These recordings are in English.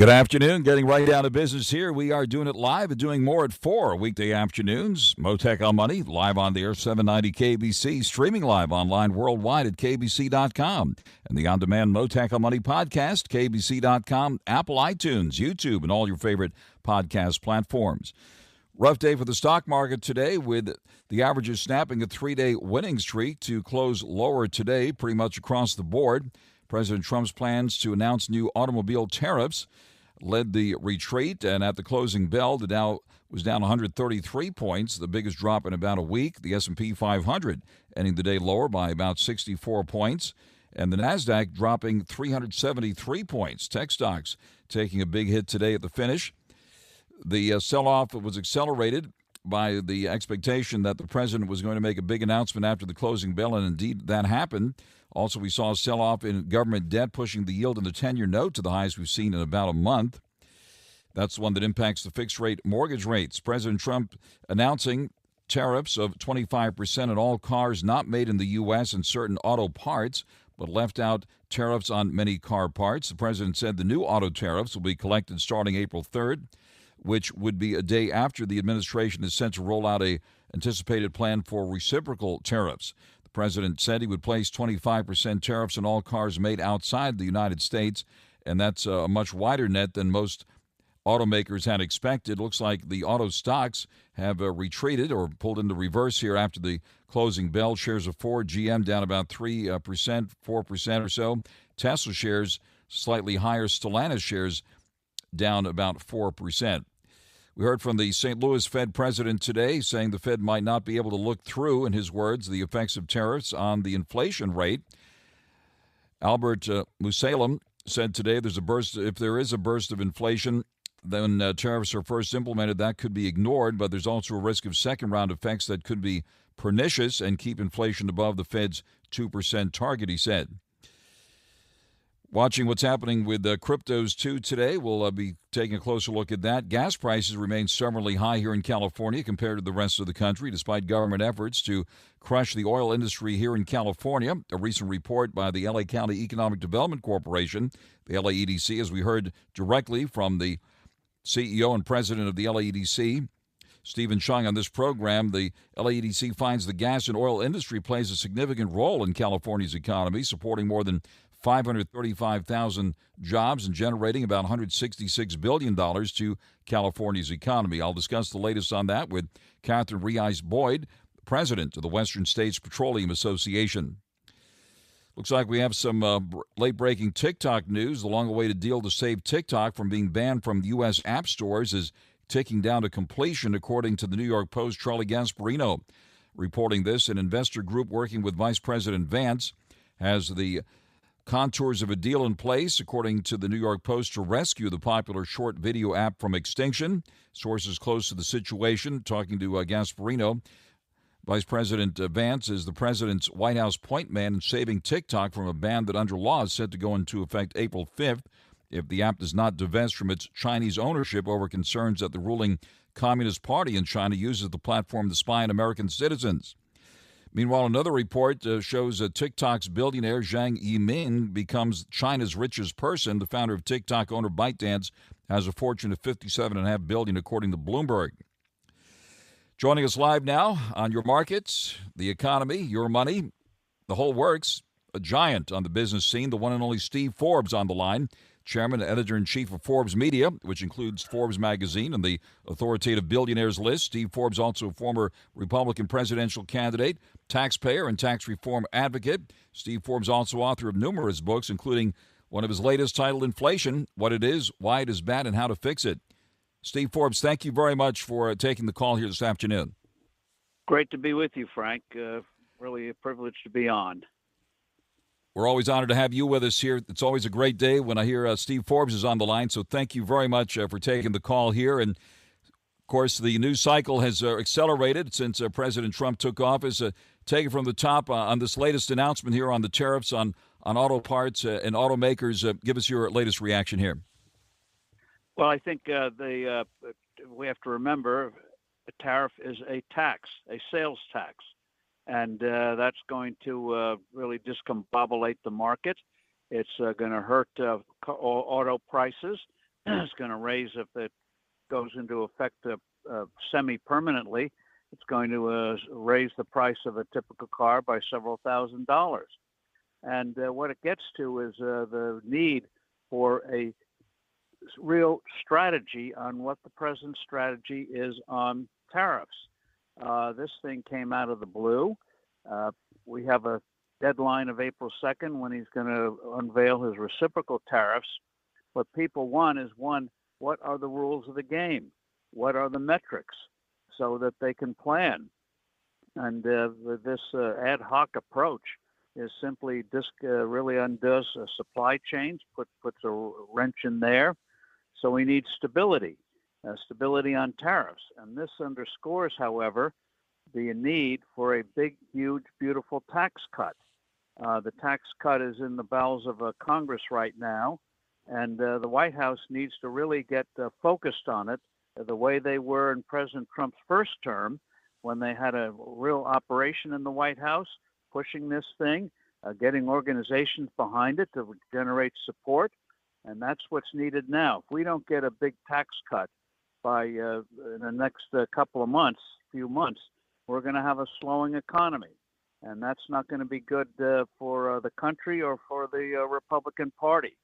Good afternoon. Getting right down to business here. We are doing it live and doing more at 4 weekday afternoons. Mottek On Money, live on the air, 790 KBC, streaming live online worldwide at kbc.com. And the on-demand Mottek On Money podcast, kbc.com, Apple, iTunes, YouTube, and all your favorite podcast platforms. Rough day for the stock market today, with the averages snapping a 3-day winning streak to close lower today pretty much across the board. President Trump's plans to announce new automobile tariffs led the retreat, and at the closing bell, the Dow was down 133 points, the biggest drop in about a week. The S&P 500 ending the day lower by about 64 points, and the Nasdaq dropping 373 points. Tech stocks taking a big hit today at the finish. The sell-off was accelerated by the expectation that the president was going to make a big announcement after the closing bell, and indeed that happened. Also, we saw a sell-off in government debt, pushing the yield in the 10-year note to the highest we've seen in about a month. That's the one that impacts the fixed-rate mortgage rates. President Trump announcing tariffs of 25% on all cars not made in the U.S. and certain auto parts, but left out tariffs on many car parts. The president said the new auto tariffs will be collected starting April 3rd, which would be a day after the administration is set to roll out a anticipated plan for reciprocal tariffs. The president said he would place 25% tariffs on all cars made outside the United States, and that's a much wider net than most automakers had expected. Looks like the auto stocks have retreated or pulled into reverse here after the closing bell. Shares of Ford, GM down about 3%, 4% or so. Tesla shares slightly higher. Stellantis shares down about 4%. We heard from the St. Louis Fed president today saying the Fed might not be able to look through, in his words, the effects of tariffs on the inflation rate. Albert Musalem said today if there is a burst of inflation, then tariffs are first implemented, that could be ignored, but there's also a risk of second-round effects that could be pernicious and keep inflation above the Fed's 2% target, he said. Watching what's happening with cryptos, too, today. We'll be taking a closer look at that. Gas prices remain stubbornly high here in California compared to the rest of the country, despite government efforts to crush the oil industry here in California. A recent report by the LA County Economic Development Corporation, the LAEDC, as we heard directly from the CEO and president of the LAEDC, Stephen Chung, on this program, the LAEDC finds the gas and oil industry plays a significant role in California's economy, supporting more than 535,000 jobs and generating about $166 billion to California's economy. I'll discuss the latest on that with Catherine REHEIS-BOYD, president of the Western States Petroleum Association. Looks like we have some late-breaking TikTok news. The long-awaited deal to save TikTok from being banned from U.S. app stores is ticking down to completion, according to the New York Post. Charlie Gasparino reporting this. An investor group working with Vice President Vance has the contours of a deal in place, according to the New York Post, to rescue the popular short video app from extinction. Sources close to the situation talking to Gasparino. Vice President Vance is the president's White House point man in saving TikTok from a ban that under law is set to go into effect April 5th if the app does not divest from its Chinese ownership over concerns that the ruling Communist Party in China uses the platform to spy on American citizens. Meanwhile, another report shows TikTok's billionaire Zhang Yiming becomes China's richest person. The founder of TikTok, owner ByteDance, has a fortune of $57.5 billion, according to Bloomberg. Joining us live now on your markets, the economy, your money, the whole works, a giant on the business scene, the one and only Steve Forbes on the line, chairman and editor-in-chief of Forbes Media, which includes Forbes magazine and the authoritative billionaires list. Steve Forbes, also a former Republican presidential candidate, taxpayer and tax reform advocate. Steve Forbes, also author of numerous books, including one of his latest titled Inflation, What It Is, Why It Is Bad, and How to Fix It. Steve Forbes, thank you very much for taking the call here this afternoon. Great to be with you, Frank. Really a privilege to be on. We're always honored to have you with us here. It's always a great day when I hear Steve Forbes is on the line, so thank you very much for taking the call here. And, of course, the news cycle has accelerated since President Trump took office. Take it from the top on this latest announcement here on the tariffs on auto parts and automakers. Give us your latest reaction here. Well, I think we have to remember a tariff is a tax, a sales tax. And that's going to really discombobulate the market. It's going to hurt auto prices. is going to raise, if it goes into effect semi-permanently, it's going to raise the price of a typical car by several $1,000s. And what it gets to is the need for a real strategy on what the president's strategy is on tariffs. This thing came out of the blue. We have a deadline of April 2nd when he's going to unveil his reciprocal tariffs. What people want is, one, what are the rules of the game? What are the metrics so that they can plan? And this ad hoc approach is simply really undoes supply chains, puts a wrench in there. So we need stability, stability on tariffs. And this underscores, however, the need for a big, huge, beautiful tax cut. The tax cut is in the bowels of Congress right now, and the White House needs to really get focused on it the way they were in President Trump's first term, when they had a real operation in the White House, pushing this thing, getting organizations behind it to generate support, and that's what's needed now. If we don't get a big tax cut by in the next few months, we're going to have a slowing economy, and that's not going to be good for the country or for the Republican Party.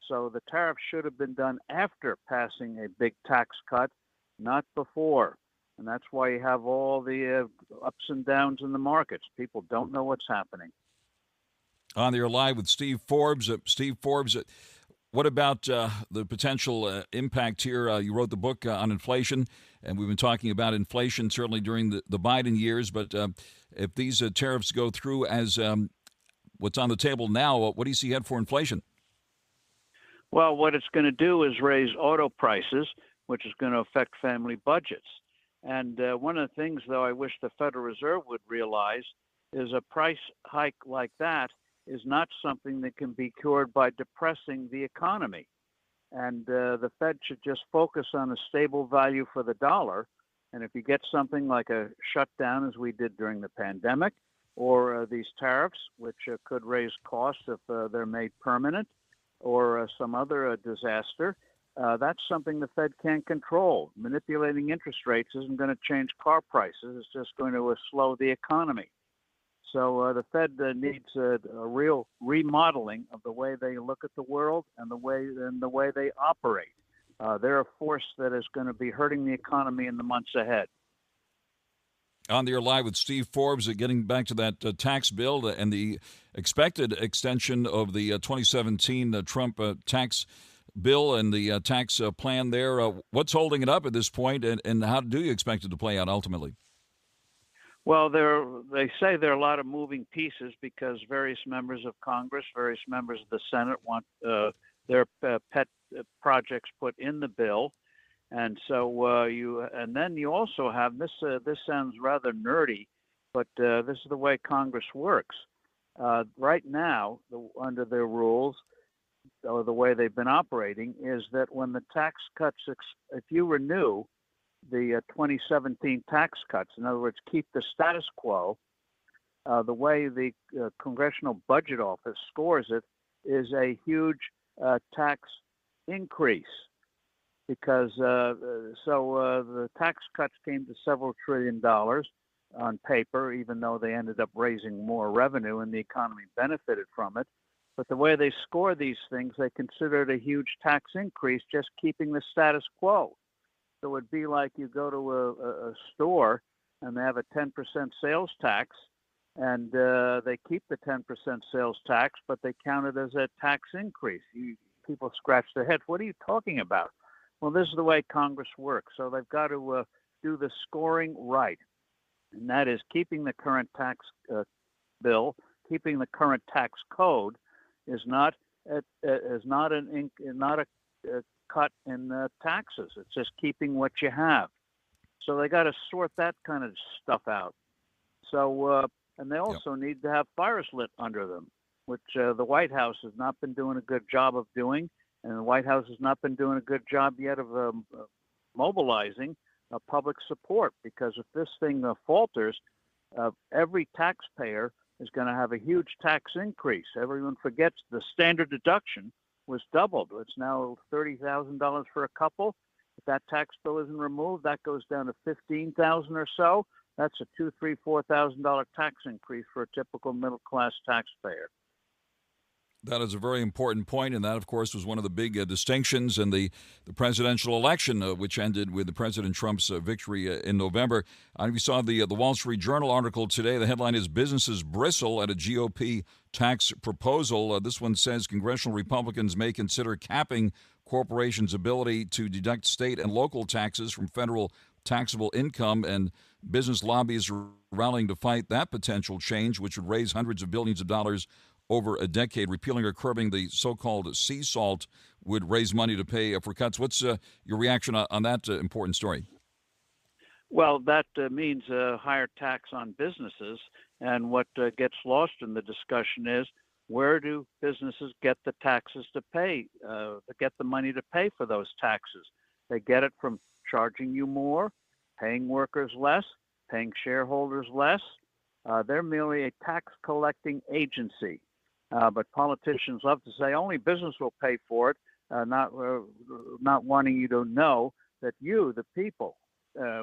So the tariffs should have been done after passing a big tax cut, not before. And that's why you have all the ups and downs in the markets. People don't know what's happening. On the air live with Steve Forbes. Steve Forbes, what about the potential impact here? You wrote the book on inflation, and we've been talking about inflation certainly during the Biden years. But if these tariffs go through as what's on the table now, what do you see ahead for inflation? Well, what it's going to do is raise auto prices, which is going to affect family budgets. And one of the things, though, I wish the Federal Reserve would realize is a price hike like that is not something that can be cured by depressing the economy. And the Fed should just focus on a stable value for the dollar. And if you get something like a shutdown, as we did during the pandemic, or these tariffs, which could raise costs if they're made permanent, or some other disaster, that's something the Fed can't control. Manipulating interest rates isn't going to change car prices. It's just going to slow the economy. So the Fed needs a real remodeling of the way they look at the world and the way they operate. They're a force that is going to be hurting the economy in the months ahead. On the air live with Steve Forbes, getting back to that tax bill and the expected extension of the 2017 Trump tax bill and the tax plan there. What's holding it up at this point, and how do you expect it to play out ultimately? Well, they say there are a lot of moving pieces because various members of Congress, various members of the Senate want their pet projects put in the bill. And so then you also have this. This sounds rather nerdy, but this is the way Congress works. Right now, under their rules, or the way they've been operating, is that when the tax cuts, if you renew the 2017 tax cuts, in other words, keep the status quo, the way the Congressional Budget Office scores it is a huge tax increase. Because the tax cuts came to several $1 trillion on paper, even though they ended up raising more revenue and the economy benefited from it. But the way they score these things, they consider it a huge tax increase just keeping the status quo. So it would be like you go to a store and they have a 10% sales tax, and they keep the 10% sales tax, but they count it as a tax increase. People scratch their head. What are you talking about? Well, this is the way Congress works. So they've got to do the scoring right, and that is keeping the current tax bill, keeping the current tax code is not a cut in taxes. It's just keeping what you have. So they got to sort that kind of stuff out. So and they also need to have fires lit under them, which the White House has not been doing a good job of doing. And the White House has not been doing a good job yet of mobilizing public support, because if this thing falters, every taxpayer is going to have a huge tax increase. Everyone forgets the standard deduction was doubled. It's now $30,000 for a couple. If that tax bill isn't removed, that goes down to $15,000 or so. That's a $2,000, $3,000, $4,000 tax increase for a typical middle-class taxpayer. That is a very important point, and that, of course, was one of the big distinctions in the presidential election, which ended with President Trump's victory in November. We saw the Wall Street Journal article today. The headline is "Businesses Bristle at a GOP Tax Proposal." This one says congressional Republicans may consider capping corporations' ability to deduct state and local taxes from federal taxable income, and business lobbyists are rallying to fight that potential change, which would raise hundreds of billions of dollars over a decade. Repealing or curbing the so-called sea salt would raise money to pay for cuts. What's your reaction on that important story? Well, that means a higher tax on businesses, and what gets lost in the discussion is, where do businesses get the taxes to pay, get the money to pay for those taxes? They get it from charging you more, paying workers less, paying shareholders less. They're merely a tax collecting agency. But politicians love to say only business will pay for it, not wanting you to know that you, the people,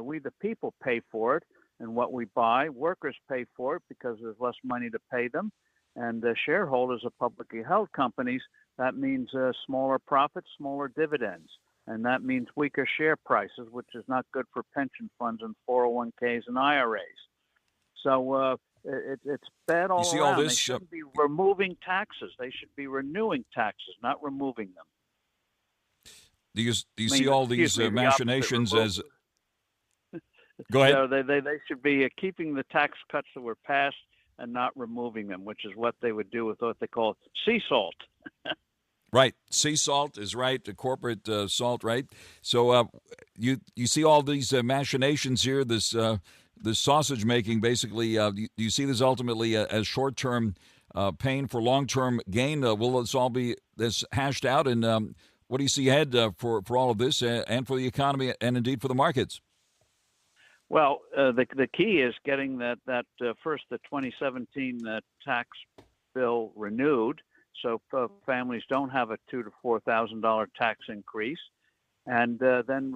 we the people pay for it, and what we buy, workers pay for it because there's less money to pay them, and shareholders of publicly held companies, that means smaller profits, smaller dividends, and that means weaker share prices, which is not good for pension funds and 401ks and IRAs. So it's bad all around. You see all this? They shouldn't be removing taxes. They should be renewing taxes, not removing them. Do you see all these machinations as? Go ahead. No, they should be keeping the tax cuts that were passed and not removing them, which is what they would do with what they call sea salt. Right, sea salt is right. The corporate salt, right? So you see all these machinations here. This sausage making, basically. Do you see this ultimately as short-term pain for long-term gain? Will this all be hashed out? And what do you see ahead for all of this and for the economy and indeed for the markets? Well, the key is getting that first, the 2017 tax bill renewed, so families don't have a $2,000 to $4,000 tax increase, and then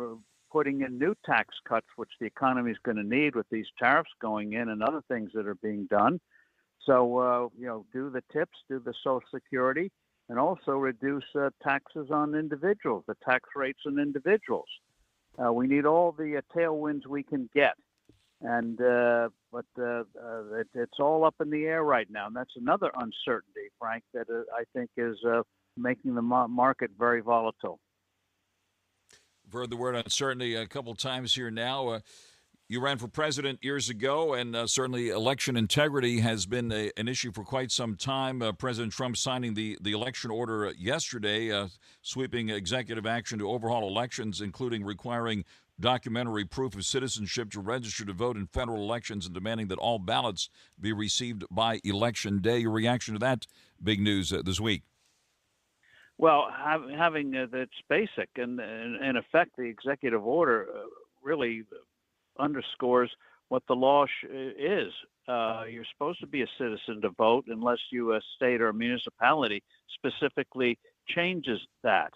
putting in new tax cuts, which the economy is going to need with these tariffs going in and other things that are being done. So, do the tips, do the Social Security, and also reduce taxes on individuals, the tax rates on individuals. We need all the tailwinds we can get, and but it's all up in the air right now, and that's another uncertainty, Frank, that I think is making the market very volatile. I've heard the word uncertainty a couple times here now. You ran for president years ago, and certainly election integrity has been an issue for quite some time. President Trump signing the election order yesterday, sweeping executive action to overhaul elections, including requiring documentary proof of citizenship to register to vote in federal elections and demanding that all ballots be received by Election Day. Your reaction to that big news this week? Well, having that's basic, and in effect, the executive order really underscores what the law is. You're supposed to be a citizen to vote unless you, a state or a municipality, specifically changes that.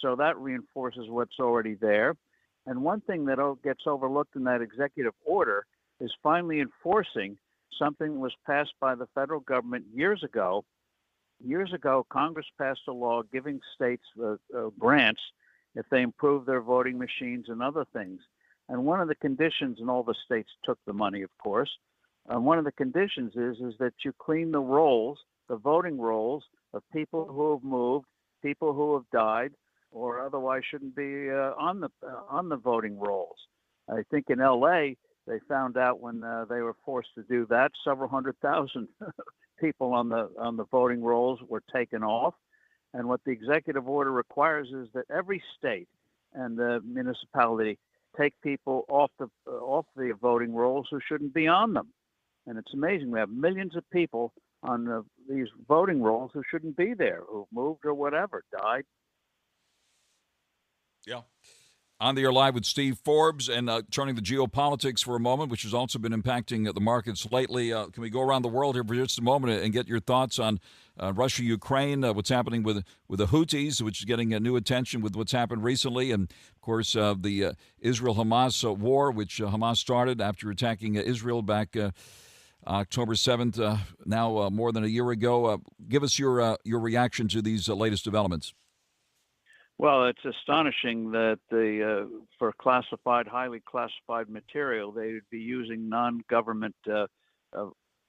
So that reinforces what's already there. And one thing that gets overlooked in that executive order is finally enforcing something that was passed by the federal government years ago. Years ago, Congress passed a law giving states grants if they improve their voting machines and other things. And one of the conditions, and all the states took the money, of course, one of the conditions is that you clean the rolls, the voting rolls of people who have moved, people who have died, or otherwise shouldn't be on the voting rolls. I think in L.A. they found out when they were forced to do that, several 100,000 people on the voting rolls were taken off. And what the executive order requires is that every state and the municipality take people off the voting rolls who shouldn't be on them. And it's amazing. We have millions of people on these voting rolls who shouldn't be there, who've moved or whatever, died. Yeah. On the air live with Steve Forbes, and turning to geopolitics for a moment, which has also been impacting the markets lately. Can we go around the world here for just a moment and get your thoughts on Russia, Ukraine, what's happening with the Houthis, which is getting new attention with what's happened recently, and of course the Israel-Hamas war, which Hamas started after attacking Israel back October 7th, now more than a year ago. Give us your reaction to these latest developments. Well, it's astonishing that for classified, highly classified material, they would be using non-government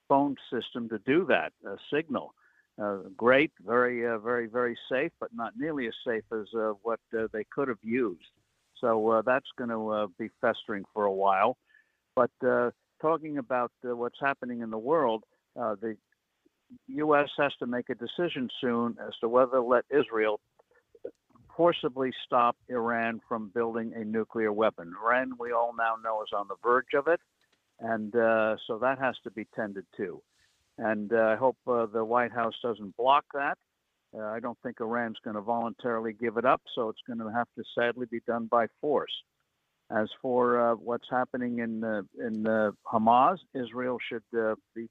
phone system to do that, Signal. Great, very, very safe, but not nearly as safe as what they could have used. So that's going to be festering for a while. But talking about what's happening in the world, the U.S. has to make a decision soon as to whether to let Israel forcibly stop Iran from building a nuclear weapon. Iran, we all now know, is on the verge of it, and so that has to be tended to. And I hope the White House doesn't block that. I don't think Iran's going to voluntarily give it up, so it's going to have to sadly be done by force. As for what's happening in Hamas, Israel should be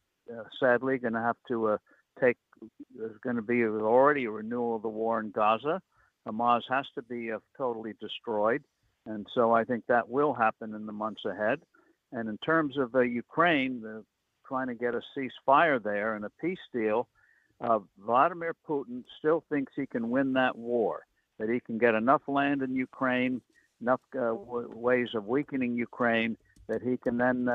sadly going to have to there's going to be already a renewal of the war in Gaza. Hamas has to be totally destroyed, and so I think that will happen in the months ahead. And in terms of Ukraine, trying to get a ceasefire there and a peace deal, Vladimir Putin still thinks he can win that war, that he can get enough land in Ukraine, enough ways of weakening Ukraine, that he can then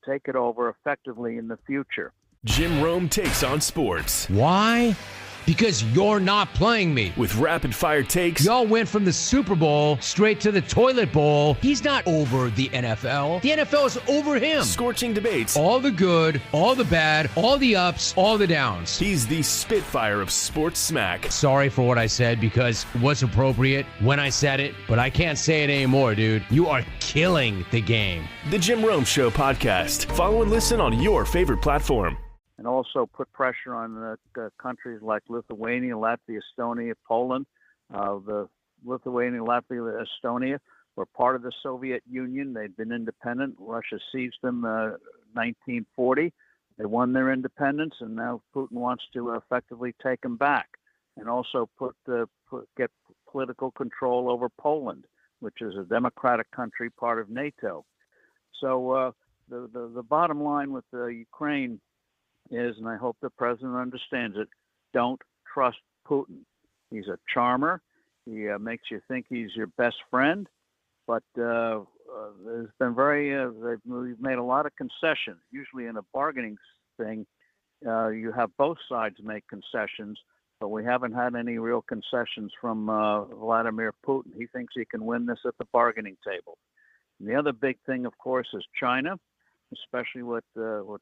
take it over effectively in the future. Jim Rome takes on sports. Why? Because you're not playing me. With rapid-fire takes. Y'all went from the Super Bowl straight to the toilet bowl. He's not over the NFL. The NFL is over him. Scorching debates. All the good, all the bad, all the ups, all the downs. He's the Spitfire of sports smack. Sorry for what I said because it was appropriate when I said it, but I can't say it anymore, dude. You are killing the game. The Jim Rome Show podcast. Follow and listen on your favorite platform. And also put pressure on countries like Lithuania, Latvia, Estonia, Poland. The Lithuania, Latvia, Estonia were part of the Soviet Union. They'd been independent. Russia seized them in 1940. They won their independence, and now Putin wants to effectively take them back, and also get political control over Poland, which is a democratic country, part of NATO. So the bottom line with Ukraine is, and I hope the president understands it, don't trust Putin. He's a charmer. He makes you think he's your best friend, but there's been we've made a lot of concessions. Usually in a bargaining thing, you have both sides make concessions, but we haven't had any real concessions from Vladimir Putin. He thinks he can win this at the bargaining table. And the other big thing, of course, is China, especially with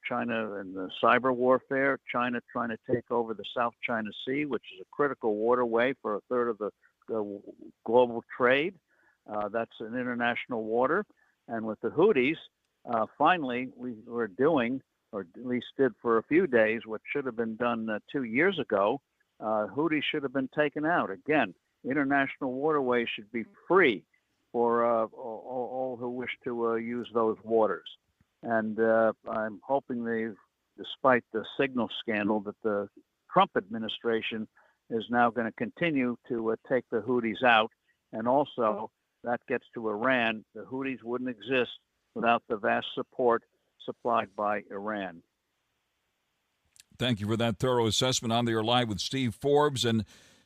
China and the cyber warfare. China trying to take over the South China Sea, which is a critical waterway for a third of the global trade. That's an international water. And with the Houthis, finally, we were doing, or at least did for a few days, what should have been done 2 years ago. Houthis should have been taken out. Again, international waterways should be free for all who wish to use those waters. And I'm hoping despite the signal scandal, that the Trump administration is now going to continue to take the Houthis out. And also, that gets to Iran. The Houthis wouldn't exist without the vast support supplied by Iran. Thank you for that thorough assessment. On the air live with Steve Forbes. And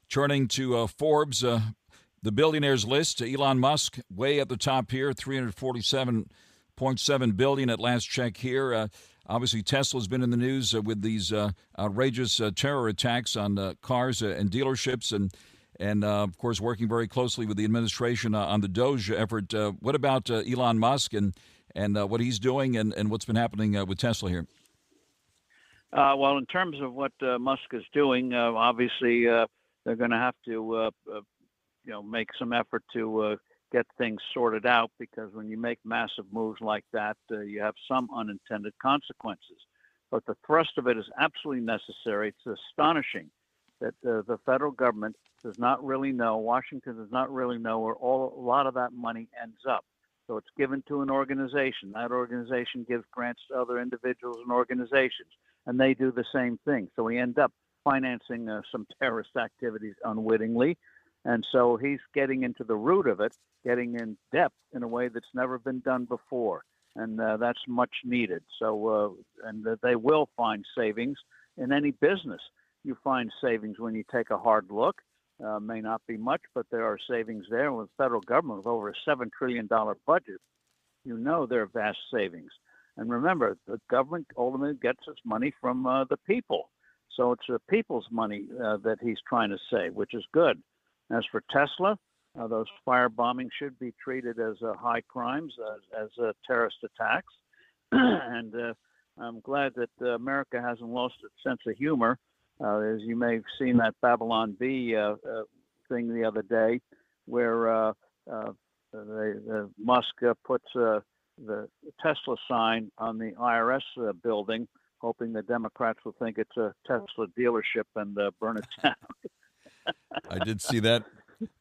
turning to Forbes, the billionaires list, Elon Musk way at the top here, $347.7 billion at last check here. Obviously, Tesla's been in the news with these outrageous terror attacks on cars and dealerships, and of course, working very closely with the administration on the Doge effort. What about Elon Musk and what he's doing and what's been happening with Tesla here? Well, in terms of what Musk is doing, obviously they're going to have to, make some effort to get things sorted out, because when you make massive moves like that, you have some unintended consequences. But the thrust of it is absolutely necessary. It's astonishing that the federal government does not really know, Washington does not really know where a lot of that money ends up. So it's given to an organization. That organization gives grants to other individuals and organizations, and they do the same thing. So we end up financing some terrorist activities unwittingly. And so he's getting into the root of it, getting in depth in a way that's never been done before. And that's much needed. So, and they will find savings in any business. You find savings when you take a hard look. May not be much, but there are savings there. With the federal government with over a $7 trillion budget, you know there are vast savings. And remember, the government ultimately gets its money from the people. So it's the people's money that he's trying to save, which is good. As for Tesla, those fire bombings should be treated as high crimes, as terrorist attacks. And I'm glad that America hasn't lost its sense of humor. As you may have seen that Babylon Bee thing the other day, where Musk puts the Tesla sign on the IRS building, hoping the Democrats will think it's a Tesla dealership and burn it down. I did see that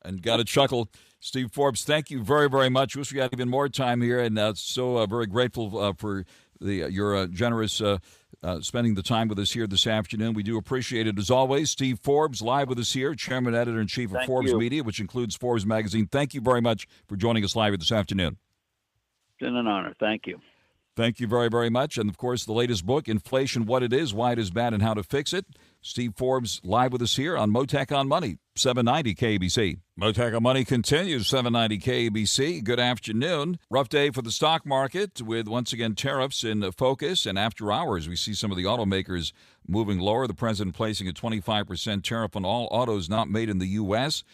and got a chuckle. Steve Forbes, thank you very, very much. Wish we had even more time here, and so very grateful for your generous spending the time with us here this afternoon. We do appreciate it as always. Steve Forbes, live with us here, Chairman, Editor-in-Chief of Forbes Media, which includes Forbes Magazine. Thank you very much for joining us live this afternoon. It's been an honor. Thank you. Thank you very, very much. And, of course, the latest book, Inflation, What It Is, Why It Is Bad, and How to Fix It. Steve Forbes live with us here on Mottek On Money, 790 KABC. Mottek On Money continues, 790 KABC. Good afternoon. Rough day for the stock market with, once again, tariffs in focus. And after hours, we see some of the automakers moving lower. The president placing a 25% tariff on all autos not made in the U.S.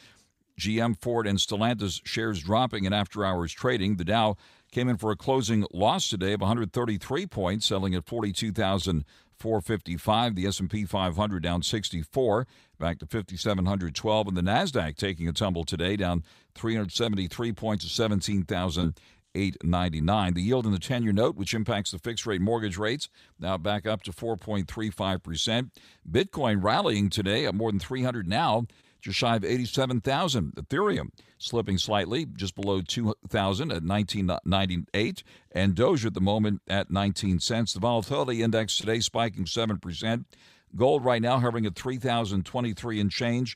GM, Ford, and Stellantis shares dropping in after-hours trading. The Dow came in for a closing loss today of 133 points, selling at 42,455. The S&P 500 down 64, back to 5,712. And the NASDAQ taking a tumble today, down 373 points to 17,899. The yield in the 10-year note, which impacts the fixed-rate mortgage rates, now back up to 4.35%. Bitcoin rallying today, up more than 300 now, just shy of 87,000. Ethereum slipping slightly, just below 2,000 at 1998. And Doge at the moment at 19 cents. The volatility index today spiking 7%. Gold right now hovering at 3,023 and change.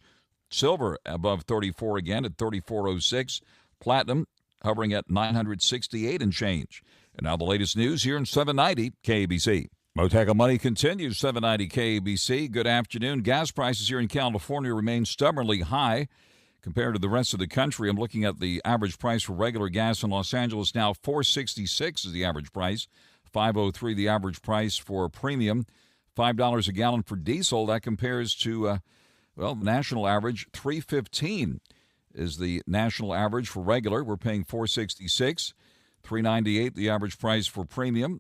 Silver above 34 again at 34.06. Platinum hovering at 968 and change. And now the latest news here in 790 KABC. Mottek On Money continues, 790 KABC. Good afternoon. Gas prices here in California remain stubbornly high compared to the rest of the country. I'm looking at the average price for regular gas in Los Angeles now. $4.66 is the average price. $5.03 the average price for premium. $5 a gallon for diesel. That compares to, the national average. $3.15 is the national average for regular. We're paying $4.66. $3.98 the average price for premium.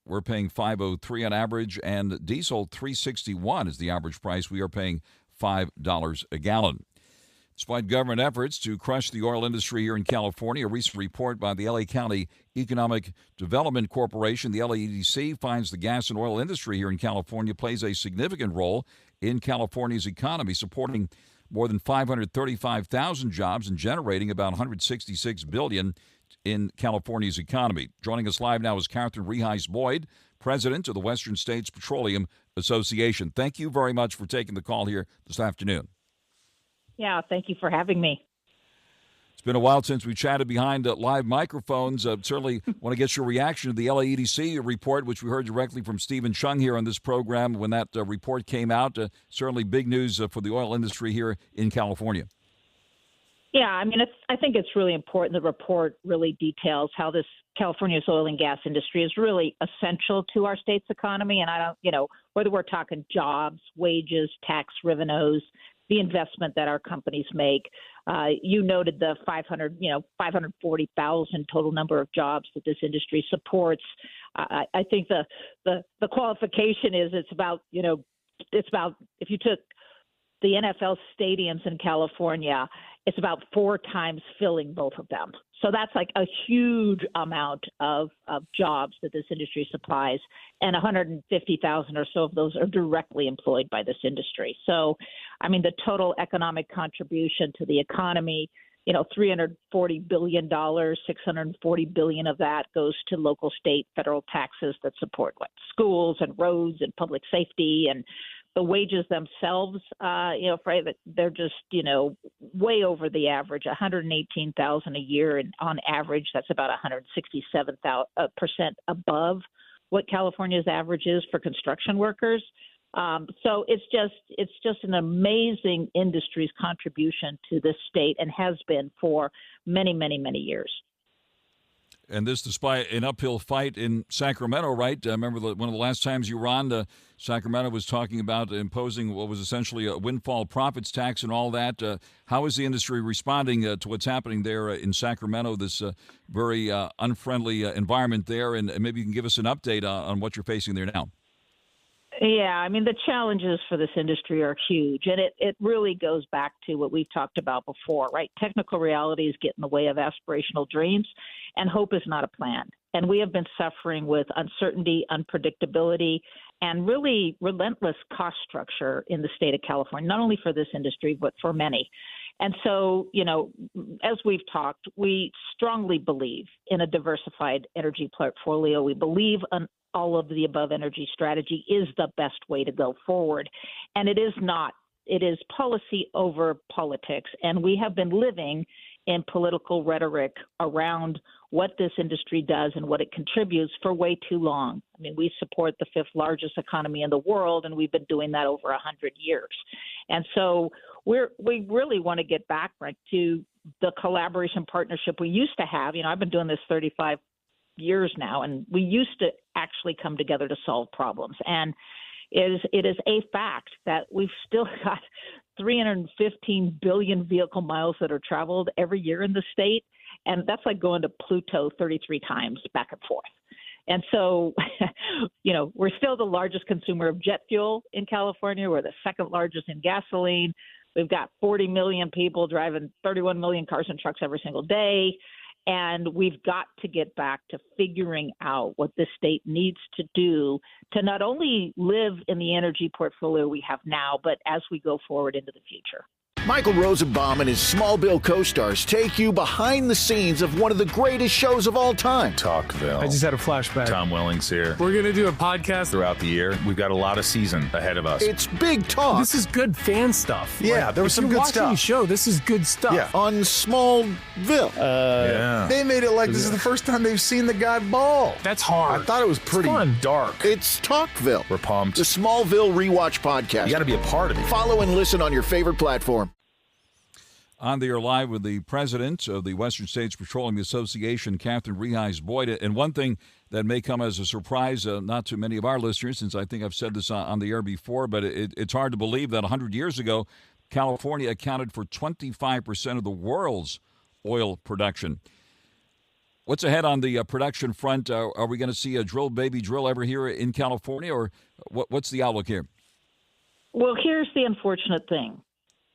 We're paying $5.03 on average, and diesel $3.61 is the average price. We are paying $5 a gallon. Despite government efforts to crush the oil industry here in California, a recent report by the LA County Economic Development Corporation, the LAEDC, finds the gas and oil industry here in California plays a significant role in California's economy, supporting more than 535,000 jobs and generating about $166 billion in California's economy. Joining us live now is Catherine REHEIS-BOYD, president of the Western States Petroleum Association. Thank you very much for taking the call here this afternoon. Yeah, thank you for having me. It's been a while since we chatted behind live microphones. Certainly want to get your reaction to the LAEDC report, which we heard directly from Stephen Chung here on this program when that report came out. Certainly big news for the oil industry here in California. Yeah, I mean, I think it's really important. The report really details how this California's oil and gas industry is really essential to our state's economy. And I don't, whether we're talking jobs, wages, tax revenues, the investment that our companies make. You noted the 540,000 total number of jobs that this industry supports. I think the qualification is it's about if you took the NFL stadiums in California, it's about 4 times filling both of them. So that's like a huge amount of jobs that this industry supplies, and 150,000 or so of those are directly employed by this industry. So I mean, the total economic contribution to the economy, $340 billion, $640 billion of that goes to local, state, federal taxes that support schools and roads and public safety, and the wages themselves, they're just, way over the average, $118,000 a year, and on average, that's about 167% above what California's average is for construction workers. So it's just an amazing industry's contribution to this state, and has been for many, many, many years. And this despite an uphill fight in Sacramento, right? I remember one of the last times you were on, Sacramento was talking about imposing what was essentially a windfall profits tax and all that. How is the industry responding to what's happening there in Sacramento, this very unfriendly environment there? And maybe you can give us an update on what you're facing there now. Yeah, I mean, the challenges for this industry are huge, and it really goes back to what we've talked about before, right? Technical realities get in the way of aspirational dreams, and hope is not a plan. And we have been suffering with uncertainty, unpredictability, and really relentless cost structure in the state of California, not only for this industry, but for many. And so, as we've talked, we strongly believe in a diversified energy portfolio. We believe all of the above energy strategy is the best way to go forward. And it is not. It is policy over politics. And we have been living in political rhetoric around what this industry does and what it contributes for way too long. I mean, we support the fifth largest economy in the world, and we've been doing that over 100 years. And so we really want to get back to the collaboration partnership we used to have. I've been doing this 35 years now, and we used to actually come together to solve problems. And it is a fact that we've still got 315 billion vehicle miles that are traveled every year in the state, and that's like going to Pluto 33 times back and forth. And so, we're still the largest consumer of jet fuel in California. We're the second largest in gasoline. We've got 40 million people driving 31 million cars and trucks every single day. And we've got to get back to figuring out what this state needs to do to not only live in the energy portfolio we have now, but as we go forward into the future. Michael Rosenbaum and his Smallville co-stars take you behind the scenes of one of the greatest shows of all time. Talkville. I just had a flashback. Tom Welling's here. We're going to do a podcast Throughout the year, we've got a lot of season ahead of us. It's big talk. This is good fan stuff. Yeah, there was some good stuff. If you're watching the show, this is good stuff. Yeah. On Smallville. Yeah. They made it like this is the first time they've seen the guy ball. That's hard. I thought it was pretty dark. It's Talkville. We're pumped. The Smallville Rewatch Podcast. You got to be a part of it. Follow and listen on your favorite platform. On the air live with the president of the Western States Petroleum Association, Captain REHEIS-BOYD. And one thing that may come as a surprise, not to many of our listeners, since I think I've said this on the air before, but it's hard to believe that 100 years ago, California accounted for 25% of the world's oil production. What's ahead on the production front? Are we going to see a drill, baby, drill ever here in California, or what's the outlook here? Well, here's the unfortunate thing.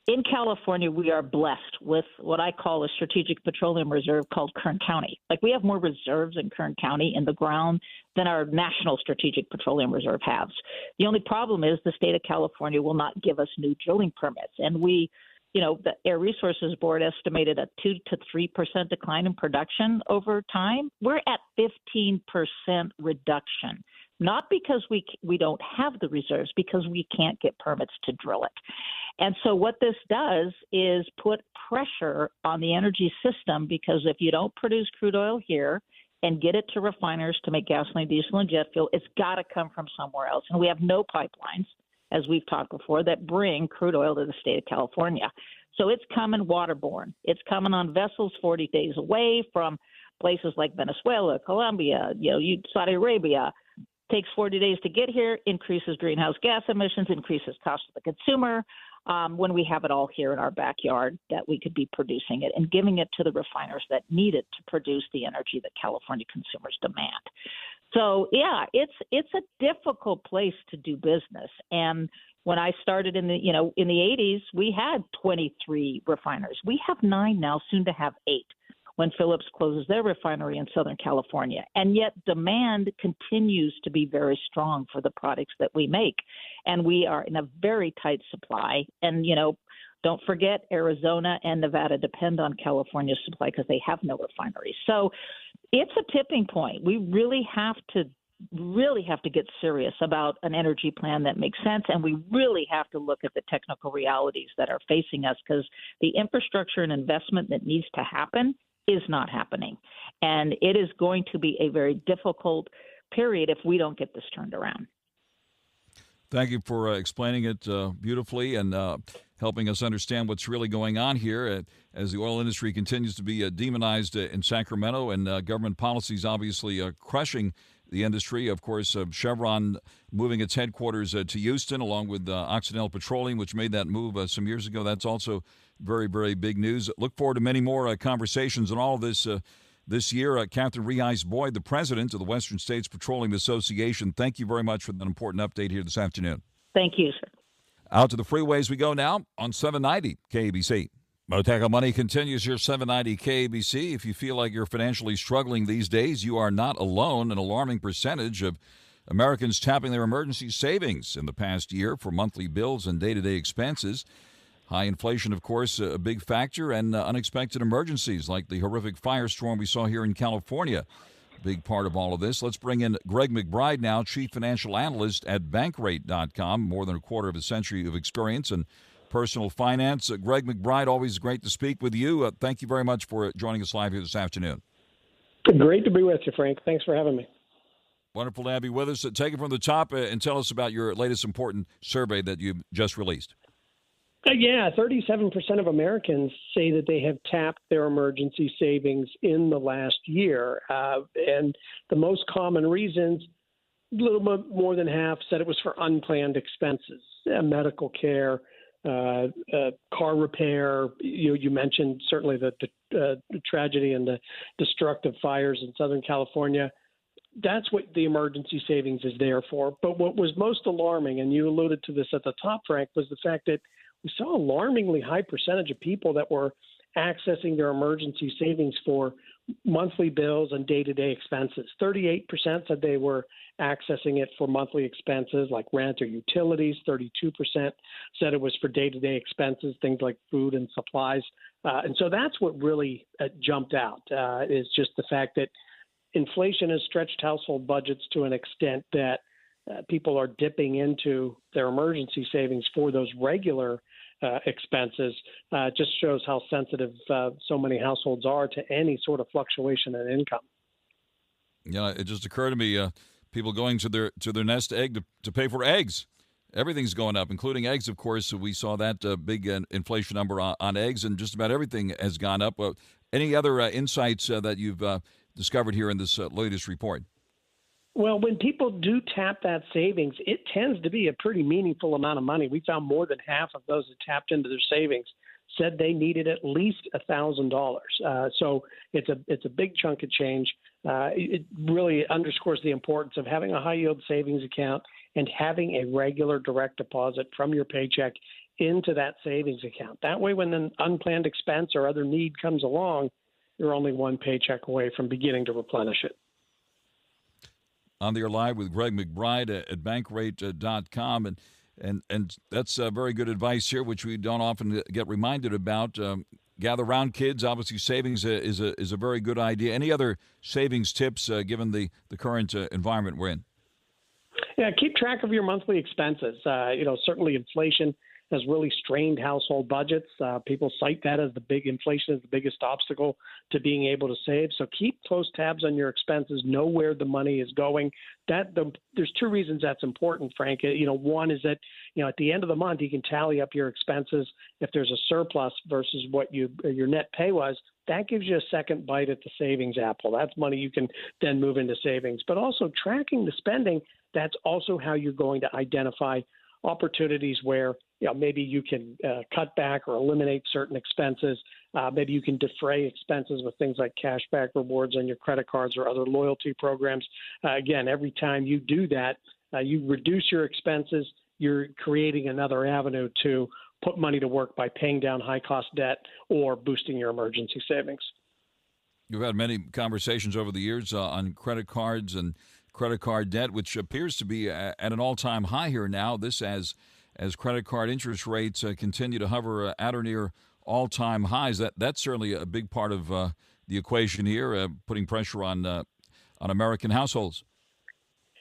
In California, we are blessed with what I call a strategic petroleum reserve called Kern County. Like, we have more reserves in Kern County in the ground than our national strategic petroleum reserve has. The only problem is the state of California will not give us new drilling permits. And the Air Resources Board estimated a 2 to 3% decline in production over time. We're at 15% reduction. Not because we don't have the reserves, because we can't get permits to drill it. And so what this does is put pressure on the energy system, because if you don't produce crude oil here and get it to refiners to make gasoline, diesel, and jet fuel, it's got to come from somewhere else. And we have no pipelines, as we've talked before, that bring crude oil to the state of California. So it's coming waterborne. It's coming on vessels 40 days away from places like Venezuela, Colombia, Saudi Arabia. Takes 40 days to get here, increases greenhouse gas emissions, increases cost to the consumer, when we have it all here in our backyard that we could be producing it and giving it to the refiners that need it to produce the energy that California consumers demand. So, yeah, it's a difficult place to do business. And when I started in the 80s, we had 23 refiners. We have 9 now, soon to have 8. when Phillips closes their refinery in Southern California. And yet demand continues to be very strong for the products that we make. And we are in a very tight supply. And, don't forget, Arizona and Nevada depend on California's supply because they have no refineries. So it's a tipping point. We really have to get serious about an energy plan that makes sense, and we really have to look at the technical realities that are facing us, because the infrastructure and investment that needs to happen is not happening. And it is going to be a very difficult period if we don't get this turned around. Thank you for explaining it beautifully and helping us understand what's really going on here as the oil industry continues to be demonized in Sacramento, and government policies obviously crushing the industry. Of course, Chevron moving its headquarters to Houston, along with Occidental Petroleum, which made that move some years ago. That's also very, very big news. Look forward to many more conversations on all of this this year. Captain REHEIS-BOYD, the president of the Western States Petroleum Association, thank you very much for that important update here this afternoon. Thank you, sir. Out to the freeways we go now on 790 KABC. Mottek On Money continues here, 790 KABC. If you feel like you're financially struggling these days, you are not alone. An alarming percentage of Americans tapping their emergency savings in the past year for monthly bills and day-to-day expenses. High inflation, of course, a big factor, and unexpected emergencies like the horrific firestorm we saw here in California. Big part of all of this. Let's bring in Greg McBRIDE now, Chief Financial Analyst at Bankrate.com, more than a quarter of a century of experience in personal finance. Greg McBRIDE, always great to speak with you. Thank you very much for joining us live here this afternoon. Great to be with you, Frank. Thanks for having me. Wonderful to have you with us. Take it from the top and tell us about your latest important survey that you just released. Yeah, 37% of Americans say that they have tapped their emergency savings in the last year. And the most common reasons, a little bit more than half said it was for unplanned expenses, medical care, car repair. You mentioned certainly the tragedy and the destructive fires in Southern California. That's what the emergency savings is there for. But what was most alarming, and you alluded to this at the top, Frank, was the fact that we saw an alarmingly high percentage of people that were accessing their emergency savings for monthly bills and day-to-day expenses. 38% said they were accessing it for monthly expenses like rent or utilities. 32% said it was for day-to-day expenses, things like food and supplies. And so that's what really jumped out, is just the fact that inflation has stretched household budgets to an extent that people are dipping into their emergency savings for those regular expenses. Just shows how sensitive so many households are to any sort of fluctuation in income. Yeah, it just occurred to me, people going to their nest egg to pay for eggs. Everything's going up, including eggs, of course. We saw that big inflation number on eggs, and just about everything has gone up. Any other insights that you've discovered here in this latest report? Well, when people do tap that savings, it tends to be a pretty meaningful amount of money. We found more than half of those that tapped into their savings said they needed at least $1,000. So it's a big chunk of change. It really underscores the importance of having a high-yield savings account and having a regular direct deposit from your paycheck into that savings account. That way, when an unplanned expense or other need comes along, you're only one paycheck away from beginning to replenish it. On the air live with Greg McBRIDE at Bankrate.com, and that's very good advice here, which we don't often get reminded about. Gather round, kids. Obviously, savings is a very good idea. Any other savings tips given the current environment we're in? Yeah, keep track of your monthly expenses. Certainly inflation has really strained household budgets. People cite that as inflation is the biggest obstacle to being able to save. So keep close tabs on your expenses. Know where the money is going. There's two reasons that's important, Frank. One is that at the end of the month you can tally up your expenses. If there's a surplus versus what your net pay was, that gives you a second bite at the savings apple. That's money you can then move into savings. But also tracking the spending. That's also how you're going to identify opportunities where maybe you can cut back or eliminate certain expenses. Maybe you can defray expenses with things like cashback rewards on your credit cards or other loyalty programs. Again, every time you do that, you reduce your expenses. You're creating another avenue to put money to work by paying down high-cost debt or boosting your emergency savings. You've had many conversations over the years on credit cards and credit card debt, which appears to be at an all-time high here now. This as credit card interest rates continue to hover at or near all-time highs. That's certainly a big part of the equation here, putting pressure on American households.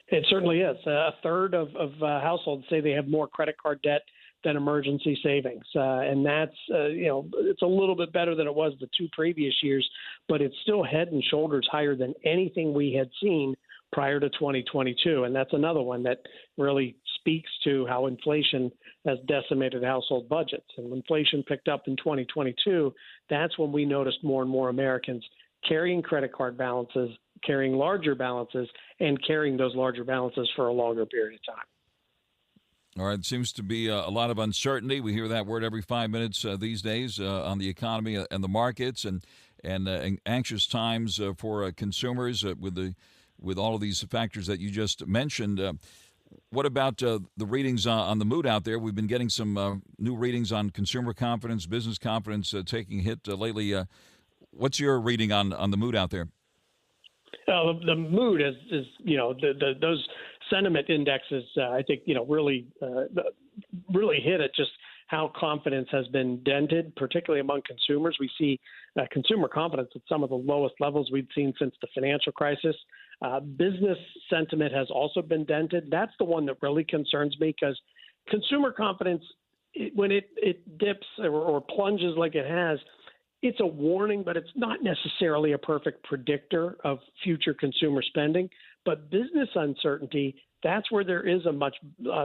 It certainly is. A third of households say they have more credit card debt than emergency savings. And that's, it's a little bit better than it was the 2 previous years, but it's still head and shoulders higher than anything we had seen prior to 2022. And that's another one that really speaks to how inflation has decimated household budgets. And when inflation picked up in 2022, that's when we noticed more and more Americans carrying credit card balances, carrying larger balances, and carrying those larger balances for a longer period of time. All right, seems to be a lot of uncertainty. We hear that word every 5 minutes these days on the economy and the markets, and anxious times for consumers with all of these factors that you just mentioned. What about the readings on the mood out there? We've been getting some new readings on consumer confidence, business confidence taking a hit lately. What's your reading on the mood out there? The mood is those sentiment indexes, I think, really hit at just how confidence has been dented, particularly among consumers. We see consumer confidence at some of the lowest levels we've seen since the financial crisis. Business sentiment has also been dented. That's the one that really concerns me, because consumer confidence, when it dips or plunges like it has, it's a warning, but it's not necessarily a perfect predictor of future consumer spending. But business uncertainty, that's where there is a much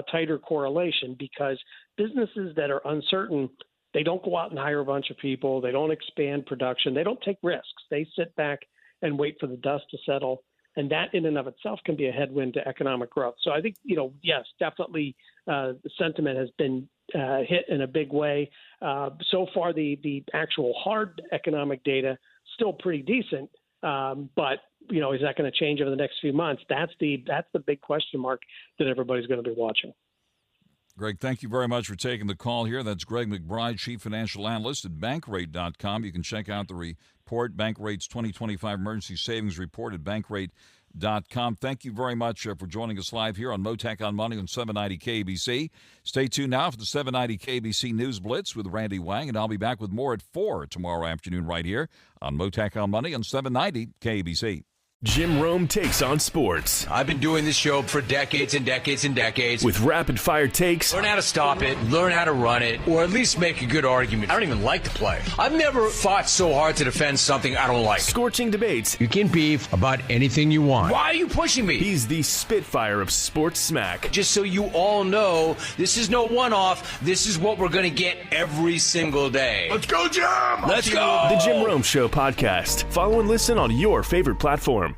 tighter correlation, because businesses that are uncertain, they don't go out and hire a bunch of people. They don't expand production. They don't take risks. They sit back and wait for the dust to settle. And that in and of itself can be a headwind to economic growth. So I think, yes, definitely the sentiment has been hit in a big way. So far, the actual hard economic data still pretty decent. But, is that going to change over the next few months? That's the big question mark that everybody's going to be watching. Greg, thank you very much for taking the call here. That's Greg McBRIDE, Chief Financial Analyst at Bankrate.com. You can check out the report, Bankrate's 2025 Emergency Savings Report at Bankrate.com. Thank you very much for joining us live here on Mottek On Money on 790 KBC. Stay tuned now for the 790 KBC News Blitz with Randy Wang, and I'll be back with more at 4 tomorrow afternoon right here on Mottek On Money on 790 KBC. Jim Rome takes on sports. I've been doing this show for decades and decades and decades. With rapid-fire takes. Learn how to stop it, learn how to run it, or at least make a good argument. I don't even like the play. I've never fought so hard to defend something I don't like. Scorching debates. You can beef about anything you want. Why are you pushing me? He's the Spitfire of sports smack. Just so you all know, this is no one-off. This is what we're going to get every single day. Let's go, Jim! Let's go! The Jim Rome Show podcast. Follow and listen on your favorite platform.